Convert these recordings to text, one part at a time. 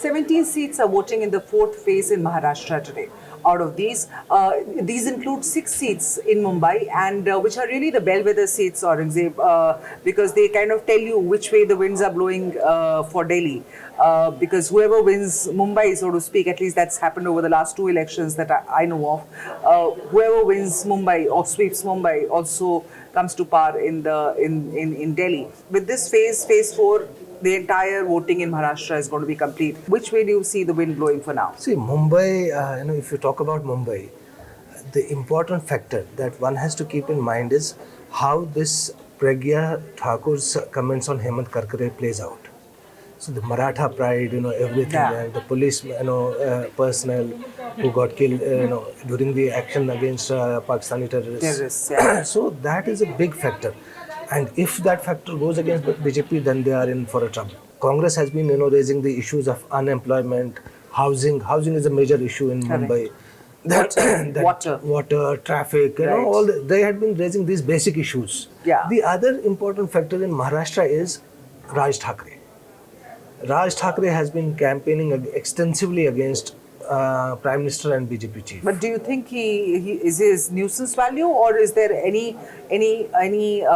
17 seats are voting in the fourth phase in Maharashtra today. Out of these include 6 seats in Mumbai, and which are really the bellwether seats, Aurangzeb, because they kind of tell you which way the winds are blowing for Delhi. Because whoever wins Mumbai, so to speak, at least that's happened over the last 2 elections that I know of, whoever wins Mumbai or sweeps Mumbai also comes to power in Delhi. With this phase 4, the entire voting in Maharashtra is going to be complete. Which way do you see the wind blowing for now? See, Mumbai, if you talk about Mumbai, the important factor that one has to keep in mind is how this Pragya Thakur's comments on Hemant Karkare plays out. So the Maratha pride, everything, and the police, personnel who got killed, during the action against Pakistani terrorists. So that is a big factor. And if that factor goes against BJP, then they are in for a trouble. Congress has been, raising the issues of unemployment, housing. Housing is a major issue in Mumbai. Water, traffic, they had been raising these basic issues. Yeah. The other important factor in Maharashtra is Raj Thakre. Raj Thakre has been campaigning extensively against Prime Minister and BJP chief. But do you think he is his nuisance value, or is there any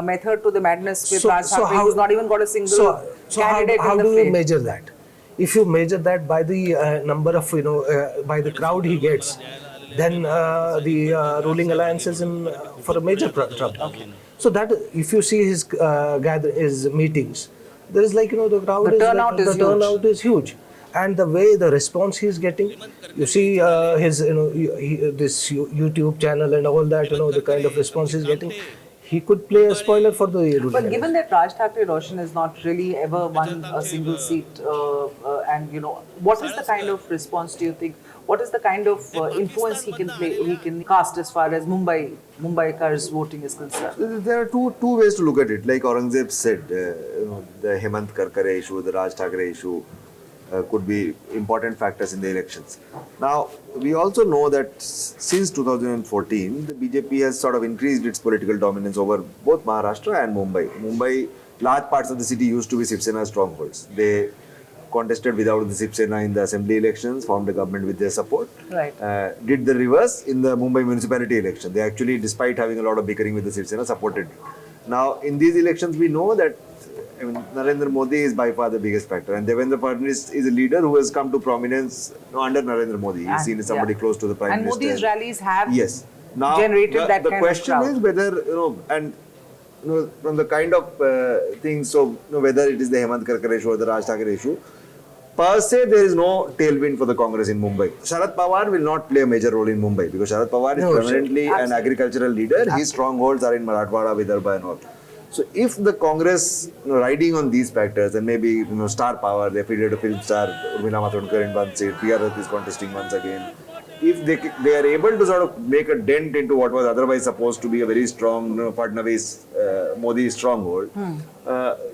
method to the madness with Raj Thakre, who's not even got a single candidate how in the do plate? you measure that? If you measure that by the number of by the crowd he gets, then the ruling alliance is in for a major trouble. Okay. So that if you see his his meetings, there is the crowd. The turnout is huge. And the way the response he is getting, you see his this YouTube channel and all that, the kind of response he's getting, he could play a spoiler for the ruling. But given that Raj Thakre Roshan has not really ever won a single seat, and what is the kind of response do you think? What is the kind of influence he can cast as far as Mumbaikars voting is concerned? There are two ways to look at it. Like Aurangzeb said, the Hemant Karkare issue, the Raj Thakre issue, could be important factors in the elections. Now, we also know that since 2014, the BJP has sort of increased its political dominance over both Maharashtra and Mumbai. Large parts of the city used to be Shiv Sena strongholds. They contested without the Shiv Sena in the assembly elections, formed a government with their support. Right. Did the reverse in the Mumbai municipality election. They actually, despite having a lot of bickering with the Shiv Sena, supported. Now, in these elections, we know that Narendra Modi is by far the biggest factor, and Devendra Fadnavis is a leader who has come to prominence under Narendra Modi. He's seen as somebody close to the Prime Minister. And Modi's rallies have now, generated that kind of crowd. The question is whether, from the kind of things, so whether it is the Hemant Karkare issue or the Raj Thakre issue, per se, there is no tailwind for the Congress in Mumbai. Sharad Pawar will not play a major role in Mumbai because Sharad Pawar is permanently an agricultural leader. His strongholds are in Marathwada, Vidarbha and all. So if the Congress riding on these factors and maybe star power, they affiliated a film star Urmila Matondkar in one seat, PR Rath is contesting once again. If they are able to sort of make a dent into what was otherwise supposed to be a very strong Fadnavis Modi stronghold,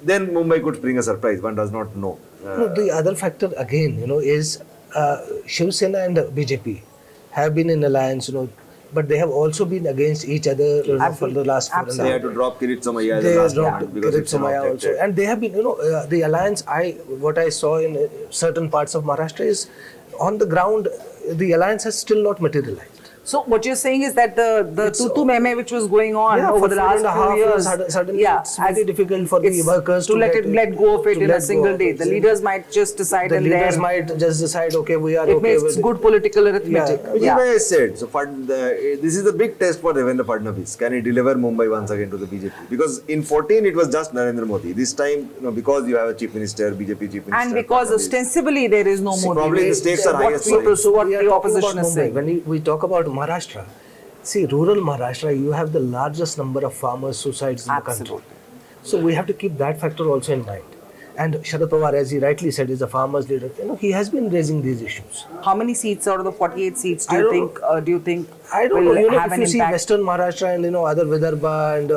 then Mumbai could bring a surprise. One does not know. The other factor again, is Shiv Sena and BJP have been in alliance, but they have also been against each other for the last 4 They had to drop Kirit Somaiya. They dropped Kirit Somaiya also, and they have been, the alliance. What I saw in certain parts of Maharashtra is on the ground, the alliance has still not materialized. So what you're saying is that the tutu meme which was going on over the last few years, suddenly it's very difficult for the workers to let go of it in a single day. The leaders might just decide, the leaders might just decide, okay, we are okay with it. It makes good political arithmetic. Which is why I said, so this is a big test for Devendra Fadnavis. Can he deliver Mumbai once again to the BJP? Because in 14 it was just Narendra Modi. This time, because you have a chief minister, BJP chief minister, and because ostensibly there is no Modi. Probably the stakes are highest. So what the opposition is saying. When we talk about Maharashtra, see, rural Maharashtra, you have the largest number of farmers' suicides in the country. So we have to keep that factor also in mind. And Sharad Pawar, as he rightly said, is a farmers' leader. He has been raising these issues. How many seats out of the 48 seats do you think I don't know. Have if you see Western Maharashtra and other Vidarbha and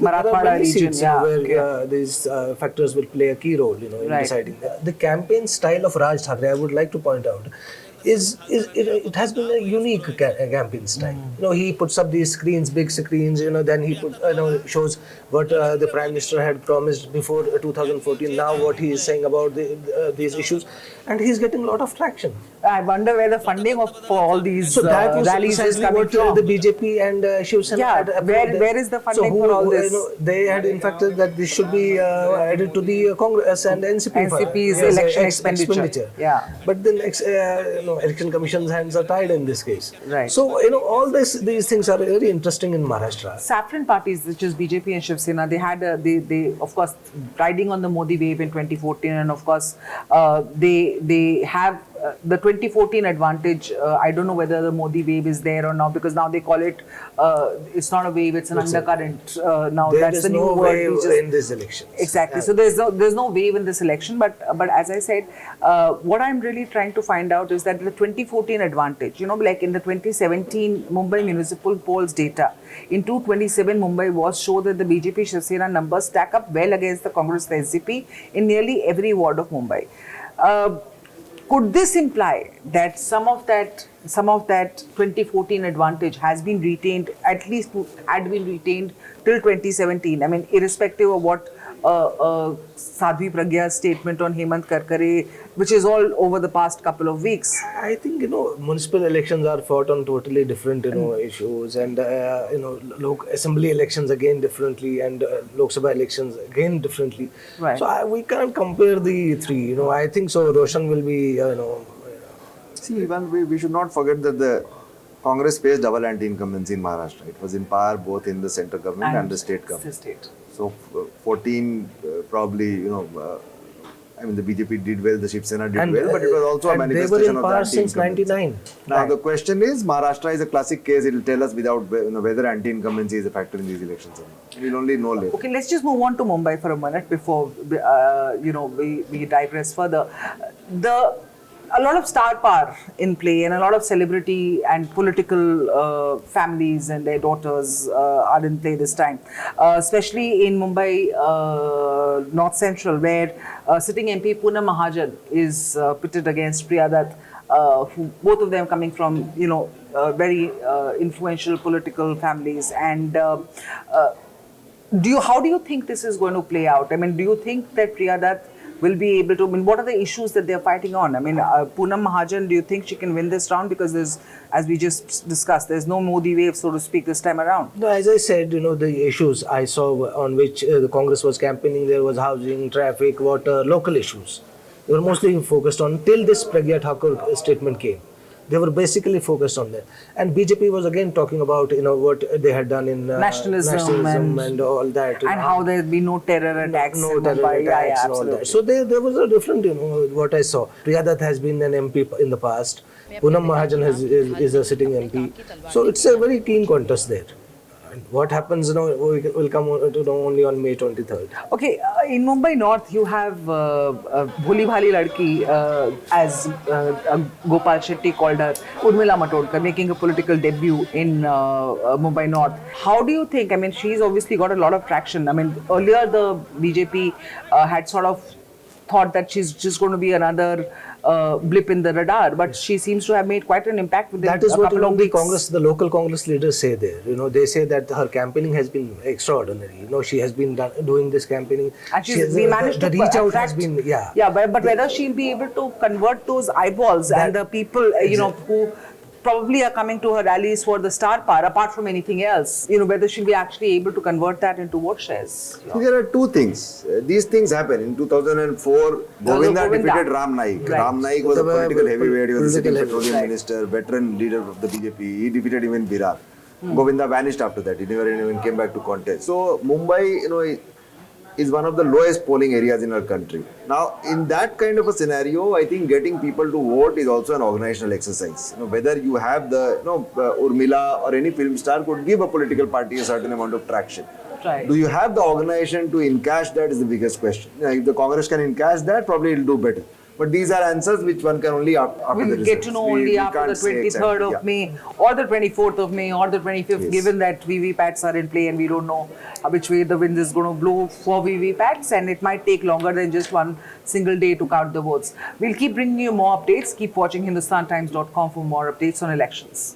Marathwada region, seats, where these factors will play a key role, in deciding. The campaign style of Raj Thakre, I would like to point out, it has been a unique campaign style. He puts up these screens, big screens. Then he shows what the Prime Minister had promised before 2014. Now what he is saying about these issues, and he's getting a lot of traction. I wonder where the funding for all these So that was rallies is essentially coming what from. the BJP and Shiv Sena Yeah, had approved. where is the funding for all this? They had in fact said that this should be added to the Congress and NCP NCP's yes, election expenditure. Yeah. But then election commission's hands are tied in this case. Right. So all these things are very interesting in Maharashtra. Saffron parties, which is BJP and Shiv Sena, they had they of course riding on the Modi wave in 2014, and of course they have the 2014 advantage. I don't know whether the Modi wave is there or not, because now they call it it's not a wave, it's an undercurrent now. There That's is the new no word. wave in this election. Exactly. So there's no wave in this election, but as I said, what I'm really trying to find out is that the 2014 advantage, like in the 2017 Mumbai municipal polls data, in 227 Mumbai was show that the BJP Shiv Sena numbers stack up well against the Congress and SGP in nearly every ward of Mumbai. Could this imply that some of that 2014 advantage has been retained, at least had been retained till 2017? I mean, irrespective of what Sadhvi Pragya's statement on Hemant Karkare, which is all over the past couple of weeks. I think municipal elections are fought on totally different issues, and assembly elections again differently, and Lok Sabha elections again differently. Right. So we can't compare the three. I think so. Roshan will be See, even we should not forget that the Congress faced double anti-incumbency in Maharashtra. It was in power both in the central government and the state government. So 14 probably, I mean, the BJP did well, the Shiv Sena did well, but it was also a manifestation of the anti-incumbency. Since 99. Now the question is, Maharashtra is a classic case. It will tell us without whether anti-incumbency is a factor in these elections. We'll only know later. Okay, let's just move on to Mumbai for a minute before we digress further. A lot of star power in play, and a lot of celebrity and political families and their daughters are in play this time, especially in Mumbai North Central, where sitting MP Poonam Mahajan is pitted against Priya Dutt, who both of them coming from very influential political families. And how do you think this is going to play out? I mean, do you think that Priya Dutt will be able to, what are the issues that they're fighting on? I mean, Poonam Mahajan, do you think she can win this round? Because as we just discussed, there's no Modi wave, so to speak, this time around. No, as I said, the issues I saw on which the Congress was campaigning, there was housing, traffic, water, local issues. They were mostly focused on till this Pragya Thakur statement came. They were basically focused on that. And BJP was again talking about, what they had done in nationalism and all that. And how there had been no terror attacks no in terror Mumbai. attacks and all that. So there was a different, what I saw. Priya Dutt has been an MP in the past. Poonam Mahajan is a sitting MP. So it's a very keen contest there. And what happens, we'll come to know only on May 23rd. Okay, in Mumbai North, you have Bholi Bhali Ladki, as Gopal Shetty called her, Urmila Matondkar, making a political debut in Mumbai North. How do you think, I mean, she's obviously got a lot of traction. I mean, earlier the BJP had sort of thought that she's just going to be another blip in the radar, but she seems to have made quite an impact within That is a what couple of weeks. the local Congress leaders say there. They say that her campaigning has been extraordinary. She has been doing this campaigning. And we managed the to reach out attract, has been, but whether she'll be able to convert those eyeballs and the people, who probably are coming to her rallies for the star power, apart from anything else, whether she'll be actually able to convert that into vote shares. So there are two things. These things happen. In 2004, Govinda defeated Ram Naik. Right. Ram Naik was a political heavyweight. He was a sitting petroleum Right. minister, veteran leader of the BJP. He defeated even Virar. Govinda vanished after that. He never even came back to contest. So Mumbai, is one of the lowest polling areas in our country. Now, in that kind of a scenario, I think getting people to vote is also an organizational exercise. Whether you have the, Urmila or any film star could give a political party a certain amount of traction. Right. Do you have the organization to encash that is the biggest question. If the Congress can encash that, probably it will do better. But these are answers which one can only after the We'll get results. to know We only after can't the say 23rd exactly, of yeah. May or the 24th of May or the 25th, Yes. given that VVPATs are in play and we don't know which way the wind is going to blow for VVPATs, and it might take longer than just one single day to count the votes. We'll keep bringing you more updates. Keep watching HindustanTimes.com for more updates on elections.